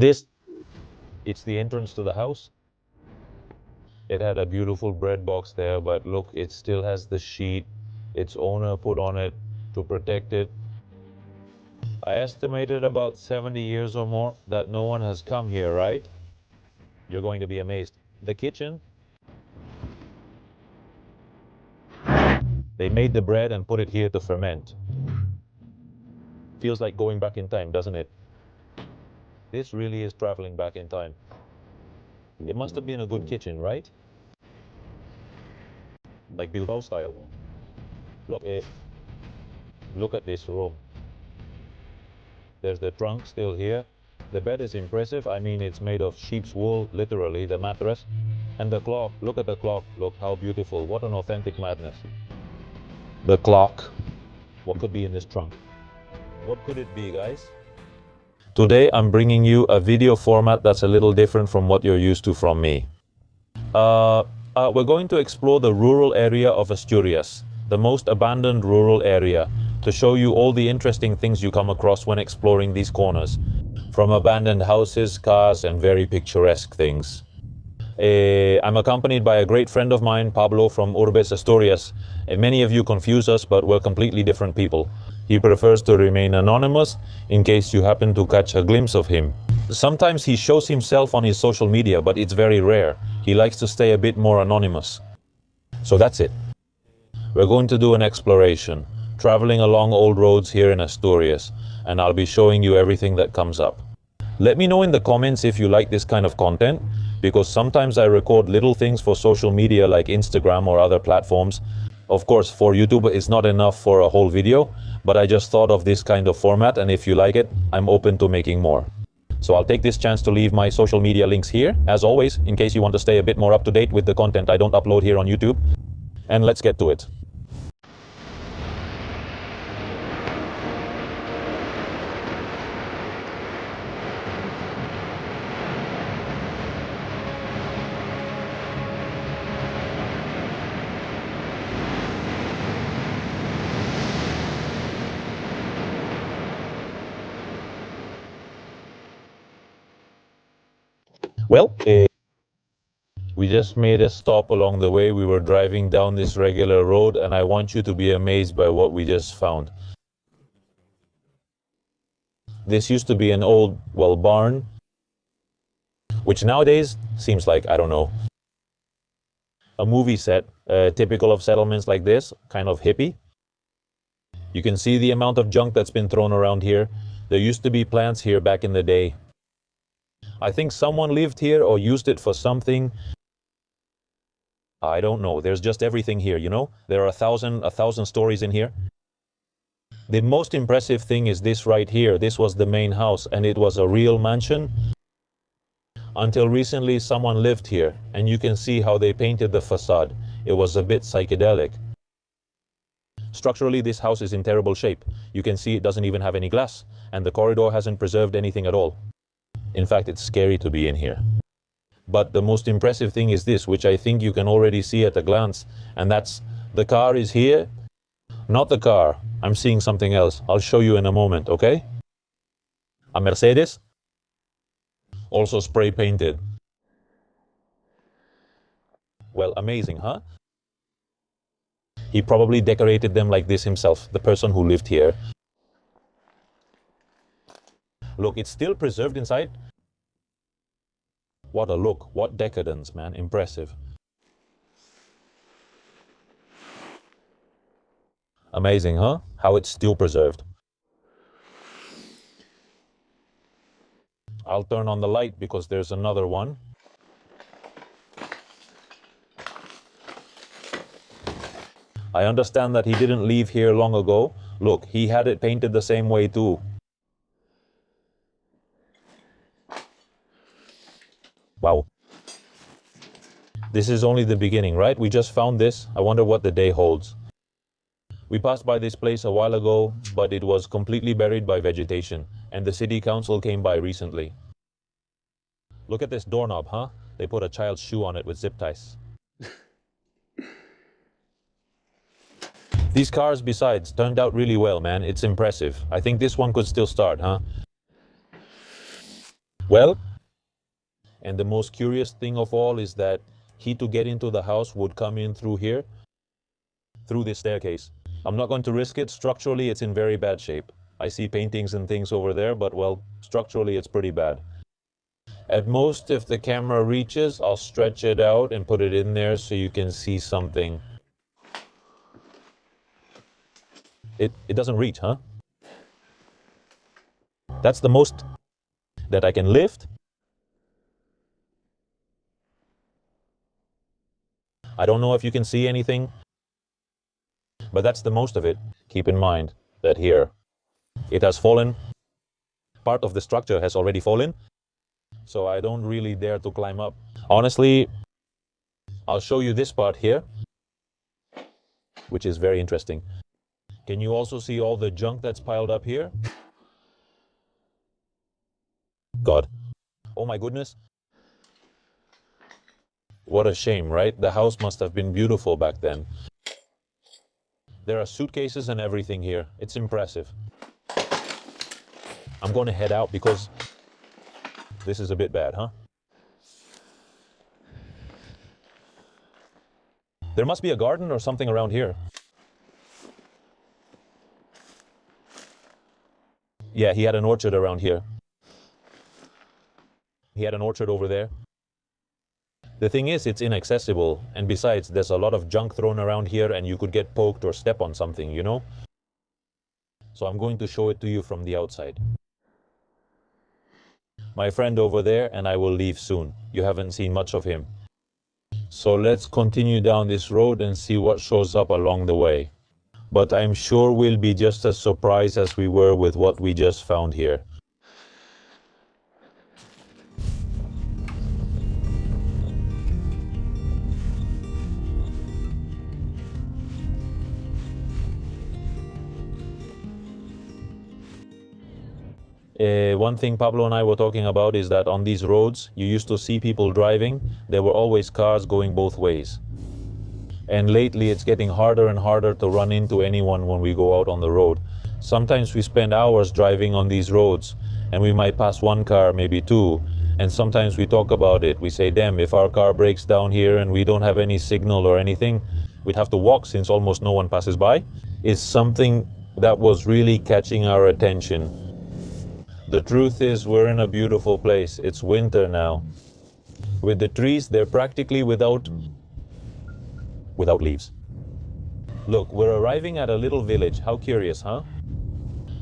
This, it's the entrance to the house. It had a beautiful bread box there, but look, it still has the sheet its owner put on it to protect it. I estimated about 70 years or more that no one has come here, right? You're going to be amazed. The kitchen, they made the bread and put it here to ferment. Feels like going back in time, doesn't it? This really is traveling back in time. It must have been a good kitchen, right? Like Bilbao style. Look, look at this room. There's the trunk still here. The bed is impressive. I mean, it's made of sheep's wool, literally, the mattress. And the clock, look at the clock. Look how beautiful. What an authentic madness. The clock. What could be in this trunk? What could it be, guys? Today, I'm bringing you a video format that's a little different from what you're used to from me. We're going to explore the rural area of Asturias, the most abandoned rural area, to show you all the interesting things you come across when exploring these corners, from abandoned houses, cars, and very picturesque things. I'm accompanied by a great friend of mine, Pablo from Urbes, Asturias. Many of you confuse us, but we're completely different people. He prefers to remain anonymous in case you happen to catch a glimpse of him. Sometimes he shows himself on his social media, but it's very rare. He likes to stay a bit more anonymous. So that's it. We're going to do an exploration, traveling along old roads here in Asturias, and I'll be showing you everything that comes up. Let me know in the comments if you like this kind of content, because sometimes I record little things for social media like Instagram or other platforms. Of course, for YouTube it's not enough for a whole video, but I just thought of this kind of format, and if you like it, I'm open to making more. So I'll take this chance to leave my social media links here, as always, in case you want to stay a bit more up to date with the content I don't upload here on YouTube. And let's get to it. Well, we just made a stop along the way. We were driving down this regular road, and I want you to be amazed by what we just found. This used to be an old, well, barn, which nowadays seems like, I don't know, a movie set, typical of settlements like this, kind of hippie. You can see the amount of junk that's been thrown around here. There used to be plants here back in the day. I think someone lived here or used it for something. I don't know. There's just everything here, you know? There are a thousand stories in here. The most impressive thing is this right here. This was the main house, and it was a real mansion. Until recently, someone lived here, and you can see how they painted the facade. It was a bit psychedelic. Structurally, this house is in terrible shape. You can see it doesn't even have any glass, and the corridor hasn't preserved anything at all. In fact, it's scary to be in here. But the most impressive thing is this, which I think you can already see at a glance, and that's the car is here. Not the car. I'm seeing something else. I'll show you in a moment, okay? A Mercedes. Also spray painted. Well, amazing, huh? He probably decorated them like this himself, the person who lived here. Look, it's still preserved inside. What a look, what decadence, man, impressive. Amazing, huh? How it's still preserved. I'll turn on the light because there's another one. I understand that he didn't leave here long ago. Look, he had it painted the same way too. Wow. This is only the beginning, right? We just found this. I wonder what the day holds. We passed by this place a while ago, but it was completely buried by vegetation, and the city council came by recently. Look at this doorknob, huh? They put a child's shoe on it with zip ties. These cars, besides, turned out really well, man. It's impressive. I think this one could still start, huh? Well, and the most curious thing of all is that he, to get into the house, would come in through here, through this staircase. I'm not going to risk it. Structurally, it's in very bad shape. I see paintings and things over there, but well, structurally, it's pretty bad. At most, if the camera reaches, I'll stretch it out and put it in there so you can see something. It doesn't reach, huh? That's the most that I can lift. I don't know if you can see anything, but that's the most of it. Keep in mind that here, it has fallen. Part of the structure has already fallen, so I don't really dare to climb up. Honestly, I'll show you this part here, which is very interesting. Can you also see all the junk that's piled up here? God. Oh my goodness. What a shame, right? The house must have been beautiful back then. There are suitcases and everything here. It's impressive. I'm going to head out because this is a bit bad, huh? There must be a garden or something around here. Yeah, he had an orchard around here. He had an orchard over there. The thing is, it's inaccessible, and besides, there's a lot of junk thrown around here and you could get poked or step on something, you know? So I'm going to show it to you from the outside. My friend over there, and I will leave soon. You haven't seen much of him. So let's continue down this road and see what shows up along the way. But I'm sure we'll be just as surprised as we were with what we just found here. One thing Pablo and I were talking about is that on these roads, you used to see people driving. There were always cars going both ways. And lately, it's getting harder and harder to run into anyone when we go out on the road. Sometimes we spend hours driving on these roads, and we might pass one car, maybe two. And sometimes we talk about it. We say, damn, if our car breaks down here and we don't have any signal or anything, we'd have to walk since almost no one passes by. It's something that was really catching our attention. The truth is, we're in a beautiful place. It's winter now. With the trees, they're practically without leaves. Look, we're arriving at a little village. How curious, huh?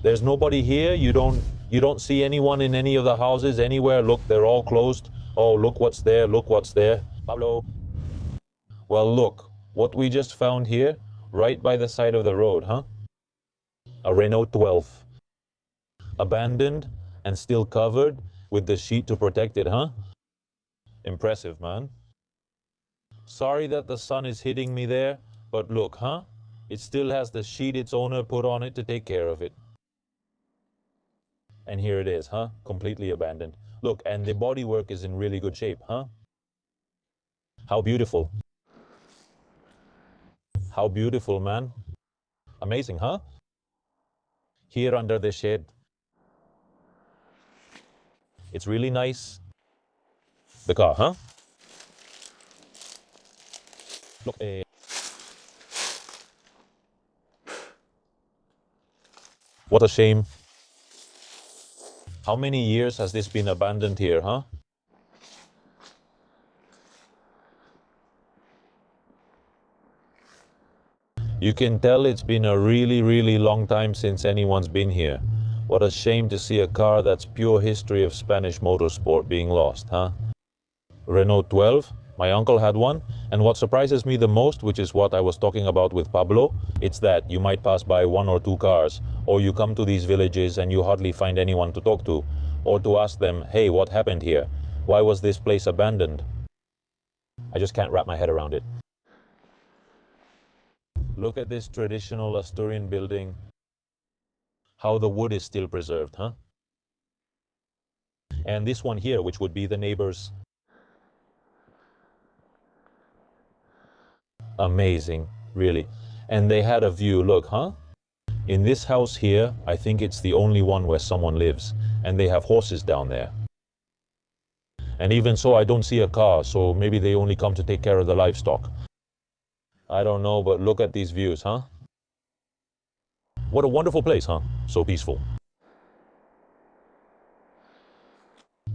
There's nobody here. You don't see anyone in any of the houses anywhere. Look, they're all closed. Oh, look what's there. Look what's there. Pablo. Well, look, what we just found here, right by the side of the road, huh? A Renault 12. Abandoned and still covered with the sheet to protect it, huh? Impressive, man. Sorry that the sun is hitting me there, but look, huh? It still has the sheet its owner put on it to take care of it. And here it is, huh? Completely abandoned. Look, and the bodywork is in really good shape, huh? How beautiful. How beautiful, man. Amazing, huh? Here under the shed. It's really nice. The car, huh? Look, what a shame. How many years has this been abandoned here, huh? You can tell it's been a really, really long time since anyone's been here. What a shame to see a car that's pure history of Spanish motorsport being lost, huh? Renault 12, my uncle had one, and what surprises me the most, which is what I was talking about with Pablo, it's that you might pass by one or two cars, or you come to these villages and you hardly find anyone to talk to, or to ask them, hey, what happened here? Why was this place abandoned? I just can't wrap my head around it. Look at this traditional Asturian building. How the wood is still preserved, huh? And this one here, which would be the neighbors. Amazing, really. And they had a view, look, huh? In this house here, I think it's the only one where someone lives. And they have horses down there. And even so, I don't see a car, so maybe they only come to take care of the livestock. I don't know, but look at these views, huh? What a wonderful place, huh? So peaceful.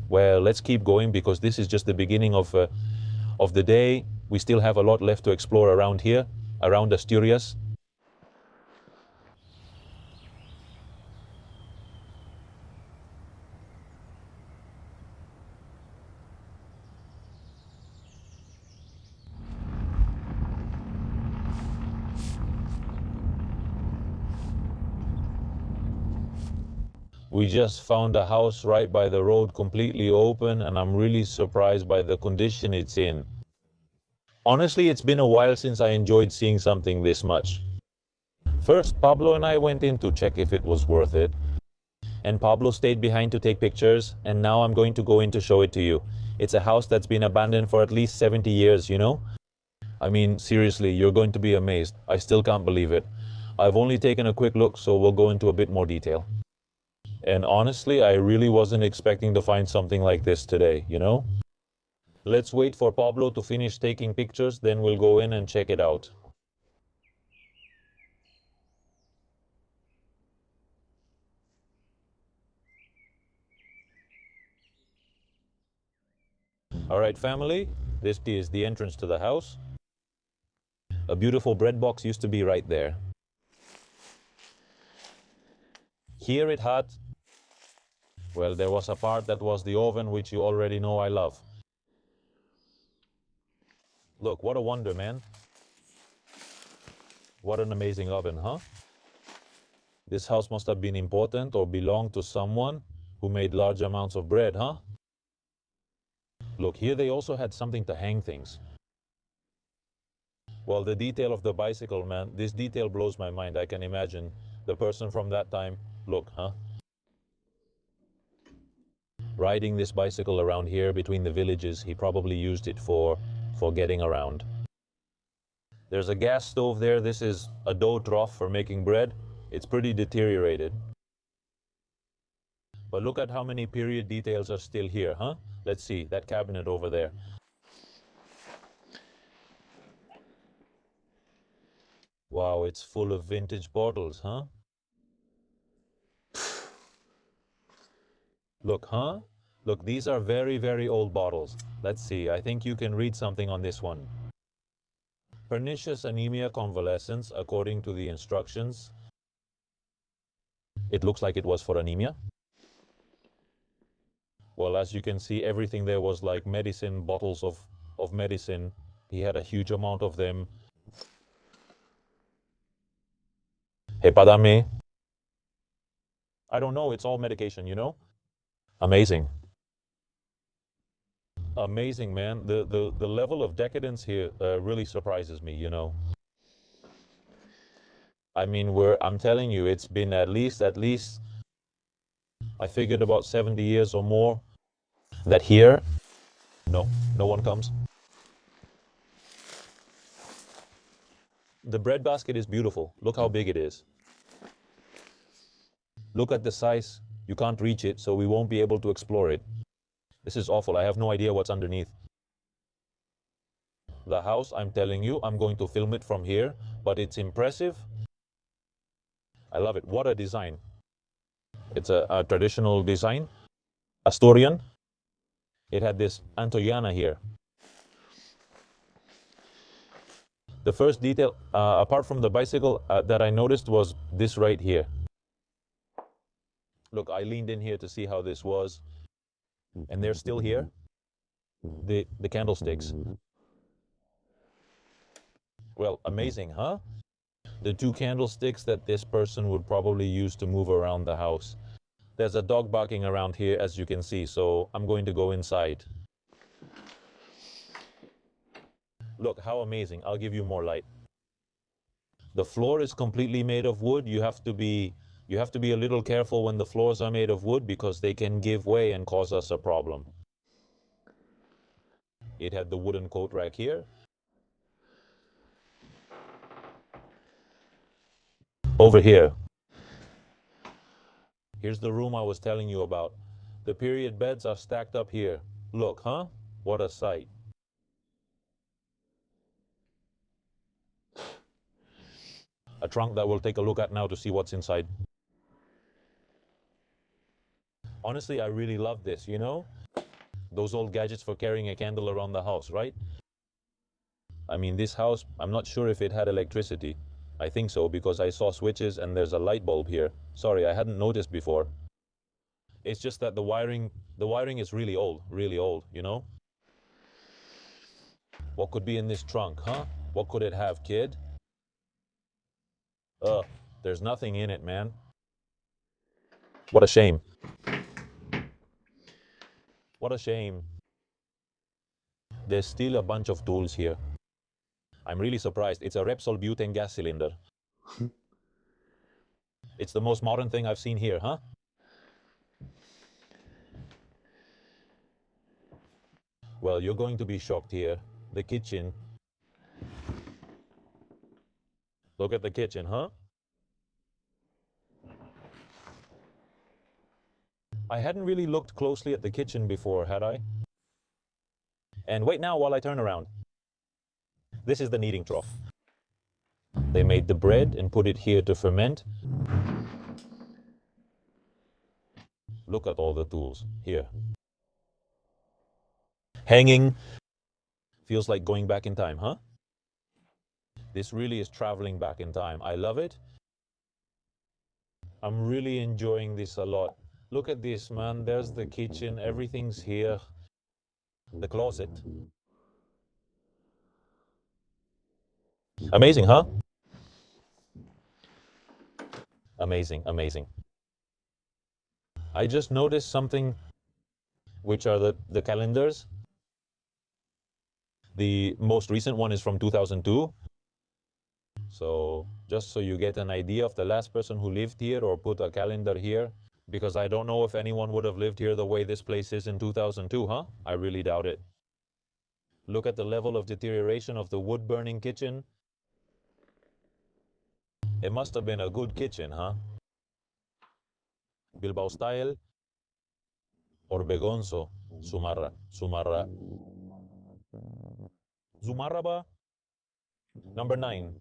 Well, let's keep going because this is just the beginning of the day. We still have a lot left to explore around here, around Asturias. We just found a house right by the road, completely open, and I'm really surprised by the condition it's in. Honestly, it's been a while since I enjoyed seeing something this much. First, Pablo and I went in to check if it was worth it. And Pablo stayed behind to take pictures, and now I'm going to go in to show it to you. It's a house that's been abandoned for at least 70 years, you know? I mean, seriously, you're going to be amazed. I still can't believe it. I've only taken a quick look, so we'll go into a bit more detail. And honestly, I really wasn't expecting to find something like this today, you know? Let's wait for Pablo to finish taking pictures, then we'll go in and check it out. All right, family, this is the entrance to the house. A beautiful bread box used to be right there. Here it had, well, there was a part that was the oven, which you already know I love. Look, what a wonder, man. What an amazing oven, huh? This house must have been important or belonged to someone who made large amounts of bread, huh? Look, here they also had something to hang things. Well, the detail of the bicycle, man, this detail blows my mind. I can imagine the person from that time, look, huh? Riding this bicycle around here between the villages, he probably used it for getting around. There's a gas stove there. This is a dough trough for making bread. It's pretty deteriorated. But look at how many period details are still here, huh? Let's see, that cabinet over there. Wow, it's full of vintage bottles, huh? Look, huh? Look, these are very, very old bottles. Let's see, I think you can read something on this one. Pernicious anemia convalescence, according to the instructions. It looks like it was for anemia. Well, as you can see, everything there was like medicine, bottles of medicine. He had a huge amount of them. Hepadame. I don't know, it's all medication, you know? Amazing. Amazing, man. The level of decadence here really surprises me, you know? I mean, I'm telling you, it's been at least, I figured about 70 years or more that here, no, no one comes. The bread basket is beautiful. Look how big it is. Look at the size. You can't reach it, so we won't be able to explore it. This is awful. I have no idea what's underneath. The house, I'm telling you, I'm going to film it from here, but it's impressive. I love it. What a design. It's a traditional design, Asturian. It had this Antoyana here. The first detail, apart from the bicycle, that I noticed was this right here. Look, I leaned in here to see how this was, and they're still here. The candlesticks. Well, amazing, huh? The two candlesticks that this person would probably use to move around the house. There's a dog barking around here, as you can see, so I'm going to go inside. Look, how amazing. I'll give you more light. The floor is completely made of wood. You have to be a little careful when the floors are made of wood because they can give way and cause us a problem. It had the wooden coat rack here. Over here. Here's the room I was telling you about. The period beds are stacked up here. Look, huh? What a sight. A trunk that we'll take a look at now to see what's inside. Honestly, I really love this, you know? Those old gadgets for carrying a candle around the house, right? I mean, this house, I'm not sure if it had electricity. I think so because I saw switches and there's a light bulb here. Sorry, I hadn't noticed before. It's just that the wiring is really old, you know? What could be in this trunk, huh? What could it have, kid? Ugh, there's nothing in it, man. What a shame. What a shame. There's still a bunch of tools here. I'm really surprised. It's a Repsol butane gas cylinder. It's the most modern thing I've seen here, huh? Well, you're going to be shocked here. The kitchen. Look at the kitchen, huh? I hadn't really looked closely at the kitchen before, had I? And wait now while I turn around. This is the kneading trough. They made the bread and put it here to ferment. Look at all the tools here. Hanging. Feels like going back in time, huh? This really is traveling back in time. I love it. I'm really enjoying this a lot. Look at this, man. There's the kitchen. Everything's here. The closet. Amazing, huh? Amazing, amazing. I just noticed something, which are the calendars. The most recent one is from 2002. So just so you get an idea of the last person who lived here or put a calendar here, because I don't know if anyone would have lived here the way this place is in 2002, huh? I really doubt it. Look at the level of deterioration of the wood-burning kitchen. It must have been a good kitchen, huh? Bilbao style or Begonzo, Sumarra. Zumarraba, number 9.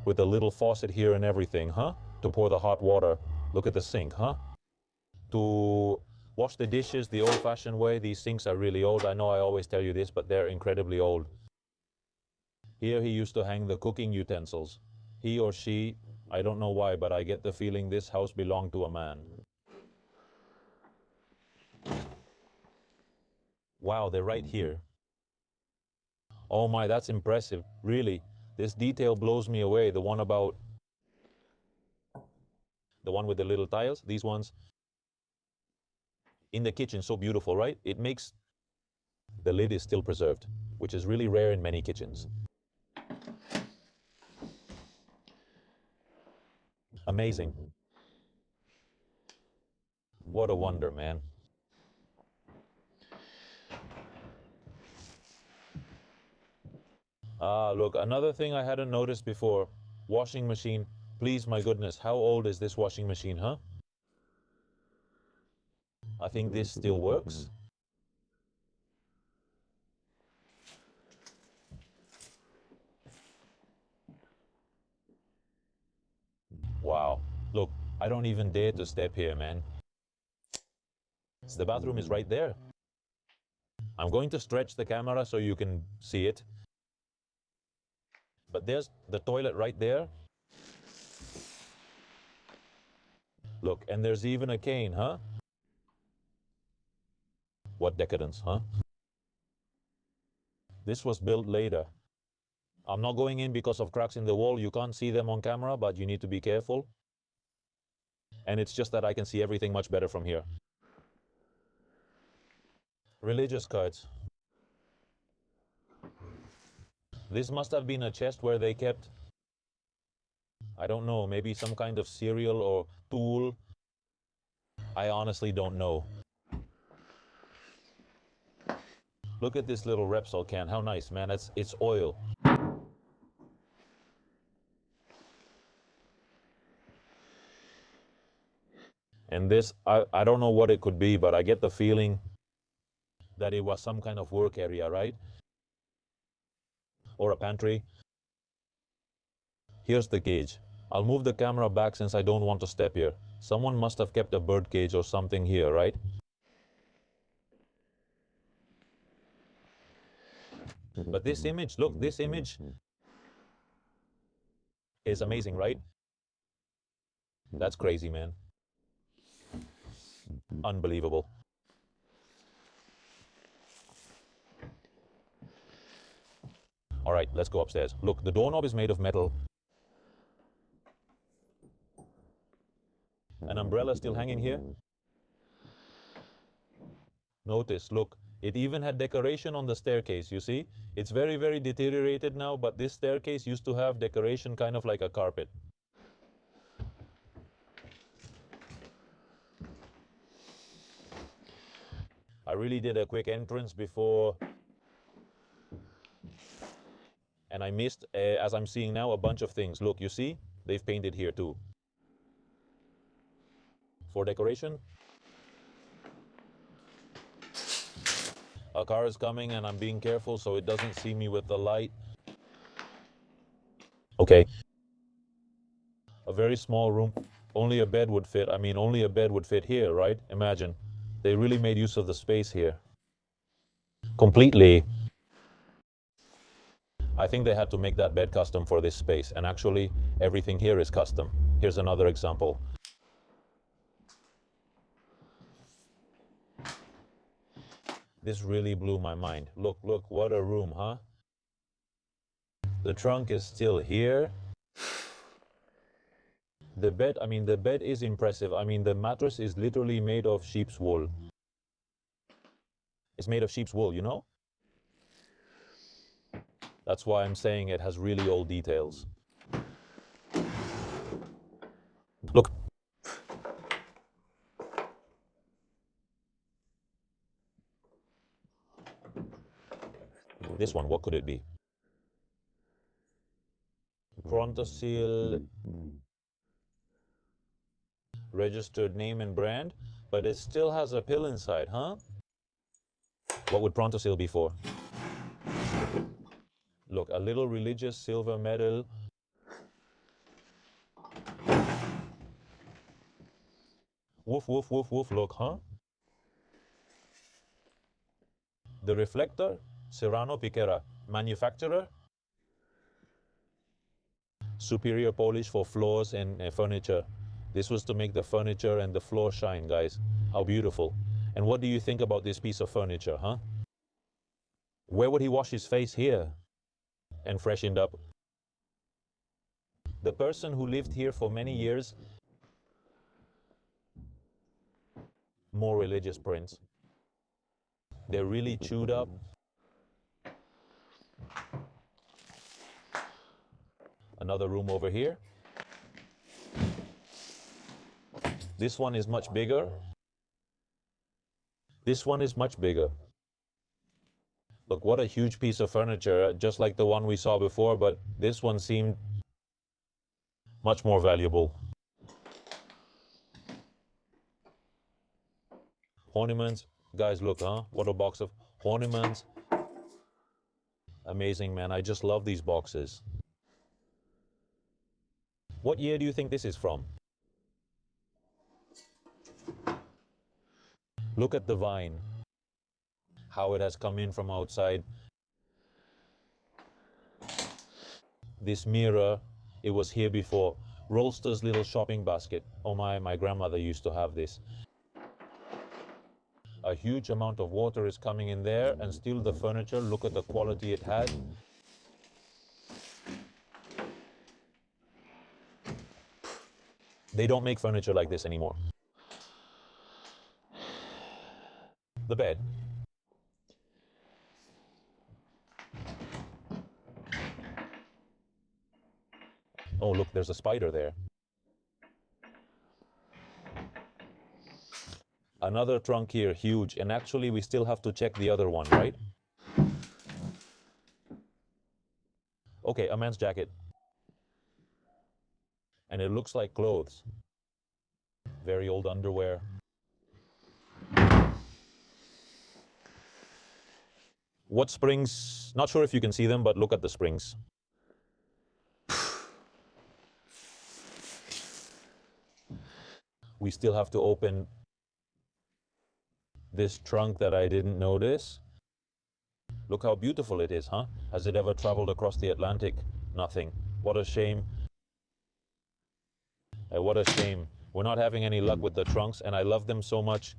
With a little faucet here and everything, huh? To pour the hot water. Look at the sink, huh? To wash the dishes the old-fashioned way. These sinks are really old. I know I always tell you this, but they're incredibly old. Here he used to hang the cooking utensils. He or she, I don't know why, but I get the feeling this house belonged to a man. Wow, they're right here. Oh my, that's impressive. Really, this detail blows me away. The one with the little tiles, these ones in the kitchen, so beautiful, right? It makes the lid is still preserved, which is really rare in many kitchens. Amazing. What a wonder, man. Ah, look, another thing I hadn't noticed before. Washing machine. Please, my goodness, how old is this washing machine, huh? I think this still works. Wow. Look, I don't even dare to step here, man. The bathroom is right there. I'm going to stretch the camera so you can see it. But there's the toilet right there. Look, and there's even a cane, huh? What decadence, huh? This was built later. I'm not going in because of cracks in the wall. You can't see them on camera, but you need to be careful. And it's just that I can see everything much better from here. Religious cards. This must have been a chest where they kept, I don't know, maybe some kind of cereal or tool. I honestly don't know. Look at this little Repsol can. How nice, man. It's oil. And this, I don't know what it could be, but I get the feeling that it was some kind of work area, right? Or a pantry. Here's the cage. I'll move the camera back since I don't want to step here. Someone must have kept a bird cage or something here, right? But this image, look, this image is amazing, right? That's crazy, man. Unbelievable. All right, let's go upstairs. Look, the doorknob is made of metal. An umbrella still hanging here. Notice, look, it even had decoration on the staircase, you see? It's very, very deteriorated now, but this staircase used to have decoration kind of like a carpet. I really did a quick entrance before, and I missed, as I'm seeing now, a bunch of things. Look, you see? They've painted here too. For decoration. A car is coming and I'm being careful so it doesn't see me with the light. Okay. A very small room. Only a bed would fit. I mean, only a bed would fit here, right? Imagine. They really made use of the space here. Completely. I think they had to make that bed custom for this space. And actually, everything here is custom. Here's another example. This really blew my mind. Look, look, what a room, huh? The trunk is still here. The bed, I mean, the bed is impressive. I mean, the mattress is literally made of sheep's wool. It's made of sheep's wool, you know? That's why I'm saying it has really old details. Look. This one, what could it be? Prontosil registered name and brand, but it still has a pill inside, huh? What would Prontosil be for? Look, a little religious silver medal. Woof, woof, woof, woof, look, huh? The reflector, Serrano Piquera. Manufacturer, superior polish for floors and furniture. This was to make the furniture and the floor shine, guys. How beautiful. And what do you think about this piece of furniture, huh? Where would he wash his face? Here. And freshened up. The person who lived here for many years, more religious prints. They're really chewed up. Another room over here. This one is much bigger. This one is much bigger. Look, what a huge piece of furniture, just like the one we saw before, but this one seemed much more valuable. Ornaments. Guys, look, huh? What a box of ornaments. Amazing, man. I just love these boxes. What year do you think this is from? Look at the vine. How it has come in from outside. This mirror, it was here before. Rolster's little shopping basket. Oh my grandmother used to have this. A huge amount of water is coming in there, and still the furniture, look at the quality it had. They don't make furniture like this anymore. The bed. Oh, look, there's a spider there. Another trunk here, huge, and actually we still have to check the other one, right? Okay, a man's jacket. And it looks like clothes. Very old underwear. What springs? Not sure if you can see them, but look at the springs. We still have to open this trunk that I didn't notice. Look how beautiful it is, huh? Has it ever traveled across the Atlantic? Nothing. What a shame. What a shame. We're not having any luck with the trunks, and I love them so much.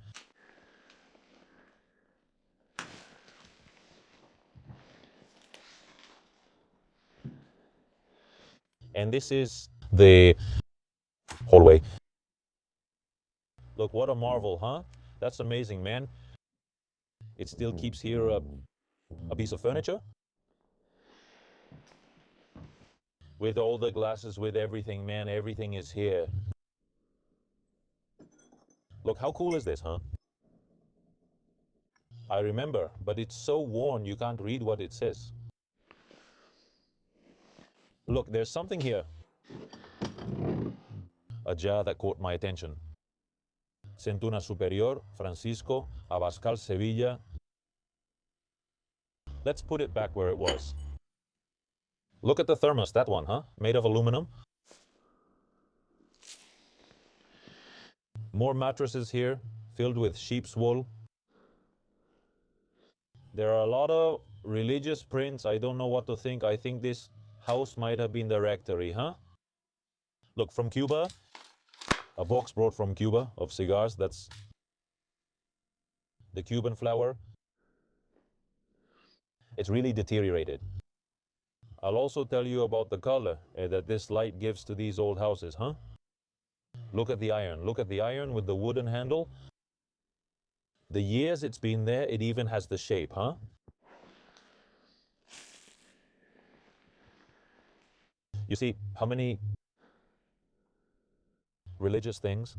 And this is the hallway. Look, what a marvel, huh? That's amazing, man. It still keeps here a piece of furniture. With all the glasses, with everything, man, everything is here. Look, how cool is this, huh? I remember, but it's so worn you can't read what it says. Look, there's something here. A jar that caught my attention. Centuna Superior, Francisco, Abascal, Sevilla. Let's put it back where it was. Look at the thermos, that one, huh? Made of aluminum. More mattresses here, filled with sheep's wool. There are a lot of religious prints. I don't know what to think. I think this house might have been the Rectory, huh? Look, from Cuba, a box brought from Cuba of cigars. That's the Cuban flower. It's really deteriorated. I'll also tell you about the color that this light gives to these old houses, huh? Look at the iron. Look at the iron with the wooden handle. The years it's been there, it even has the shape, huh? You see how many religious things?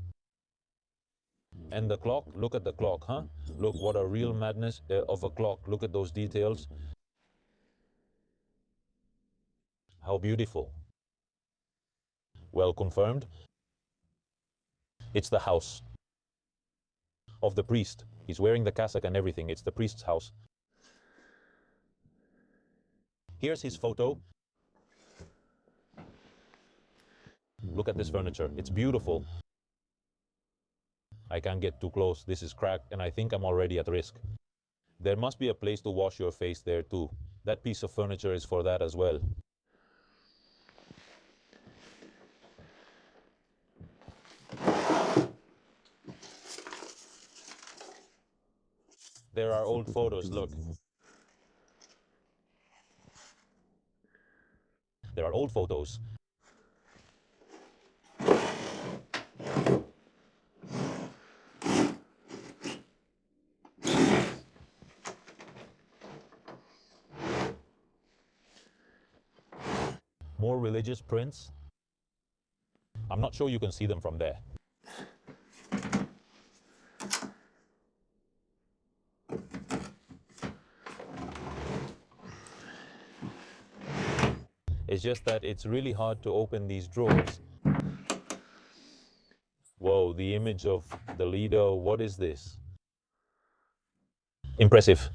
And the clock, look at the clock, huh? Look, what a real madness of a clock. Look at those details. How beautiful. Well confirmed. It's the house of the priest. He's wearing the cassock and everything. It's the priest's house. Here's his photo. Look at this furniture. It's beautiful. I can't get too close. This is cracked, and I think I'm already at risk. There must be a place to wash your face there too. That piece of furniture is for that as well. There are old photos, look. There are old photos. More religious prints. I'm not sure you can see them from there. It's just that it's really hard to open these drawers. Whoa, the image of the Lido, what is this? Impressive.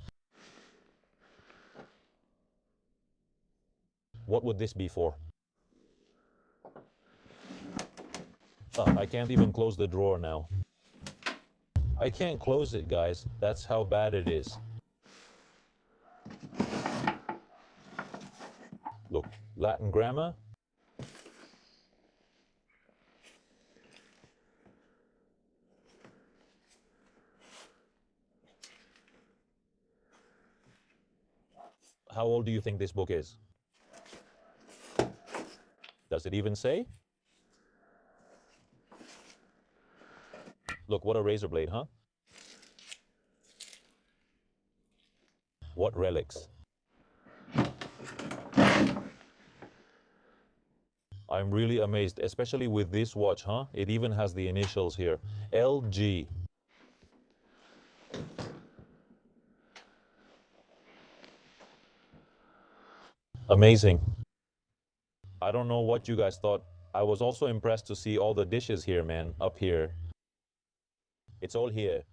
What would this be for? Oh, I can't even close the drawer now. I can't close it, guys. That's how bad it is. Look, Latin grammar. How old do you think this book is? Does it even say? Look, what a razor blade, huh? What relics? I'm really amazed, especially with this watch, huh? It even has the initials here. LG. Amazing. I don't know what you guys thought. I was also impressed to see all the dishes here, man, up here. It's all here.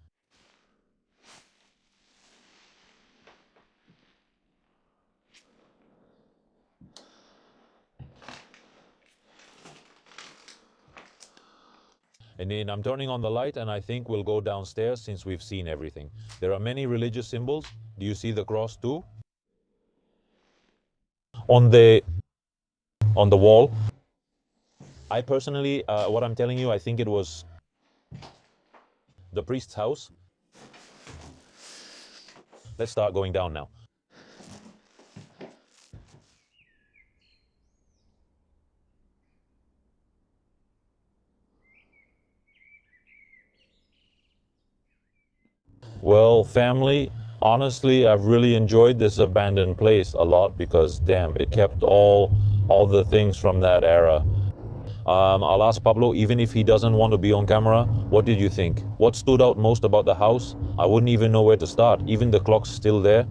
And then I'm turning on the light, and I think we'll go downstairs since we've seen everything. There are many religious symbols. Do you see the cross too? On the wall. I personally, what I'm telling you, I think it was the priest's house. Let's start going down now. Well, family, honestly, I've really enjoyed this abandoned place a lot because, damn, it kept all the things from that era. I'll ask Pablo, even if he doesn't want to be on camera, what did you think? What stood out most about the house? I wouldn't even know where to start. Even the clock's still there.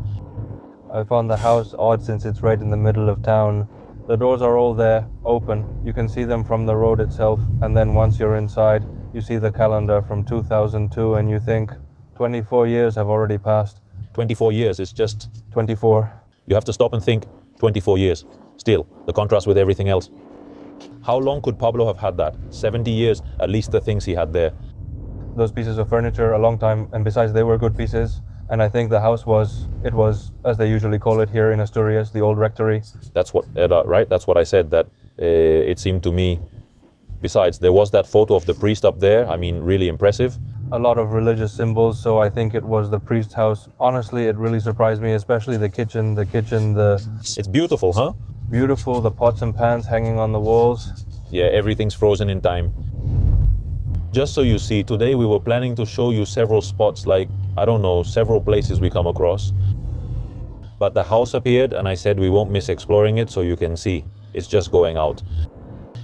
I found the house odd since it's right in the middle of town. The doors are all there, open. You can see them from the road itself, and then once you're inside, you see the calendar from 2002 and you think, 24 years have already passed. 24 years, it's just 24. You have to stop and think, 24 years. Still, the contrast with everything else. How long could Pablo have had that? 70 years, at least the things he had there. Those pieces of furniture, a long time, and besides they were good pieces. And I think the house was, as they usually call it here in Asturias, the old rectory. That's what, right? That's what I said, that it seemed to me. Besides, there was that photo of the priest up there. I mean, really impressive. A lot of religious symbols, so I think it was the priest's house. Honestly, it really surprised me, especially the kitchen. It's beautiful, huh? Beautiful, the pots and pans hanging on the walls. Yeah, everything's frozen in time. Just so you see, today we were planning to show you several spots, like, I don't know, several places we come across. But the house appeared and I said we won't miss exploring it, so you can see. It's just going out.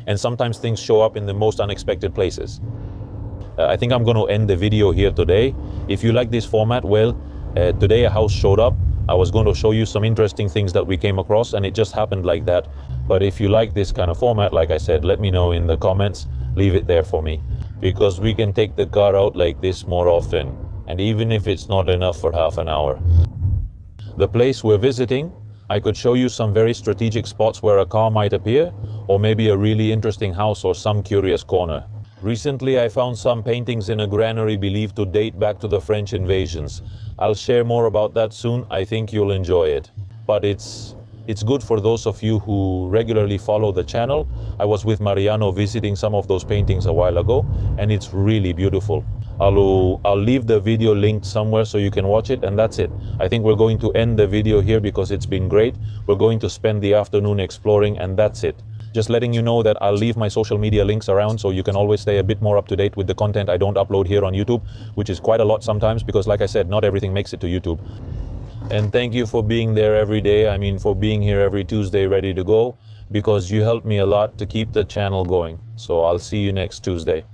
And sometimes things show up in the most unexpected places. I think I'm going to end the video here today. If you like this format, well, today a house showed up. I was going to show you some interesting things that we came across, and it just happened like that. But if you like this kind of format, like I said, let me know in the comments. Leave it there for me, because we can take the car out like this more often, and even if it's not enough for half an hour. The place we're visiting, I could show you some very strategic spots where a car might appear, or maybe a really interesting house or some curious corner. Recently, I found some paintings in a granary believed to date back to the French invasions. I'll share more about that soon. I think you'll enjoy it. But it's good for those of you who regularly follow the channel. I was with Mariano visiting some of those paintings a while ago, and it's really beautiful. I'll leave the video linked somewhere so you can watch it, and that's it. I think we're going to end the video here because it's been great. We're going to spend the afternoon exploring, and that's it. Just letting you know that I'll leave my social media links around so you can always stay a bit more up to date with the content I don't upload here on YouTube, which is quite a lot sometimes because, like I said, not everything makes it to YouTube. And thank you for being there every day. I mean, for being here every Tuesday ready to go, because you help me a lot to keep the channel going. So I'll see you next Tuesday.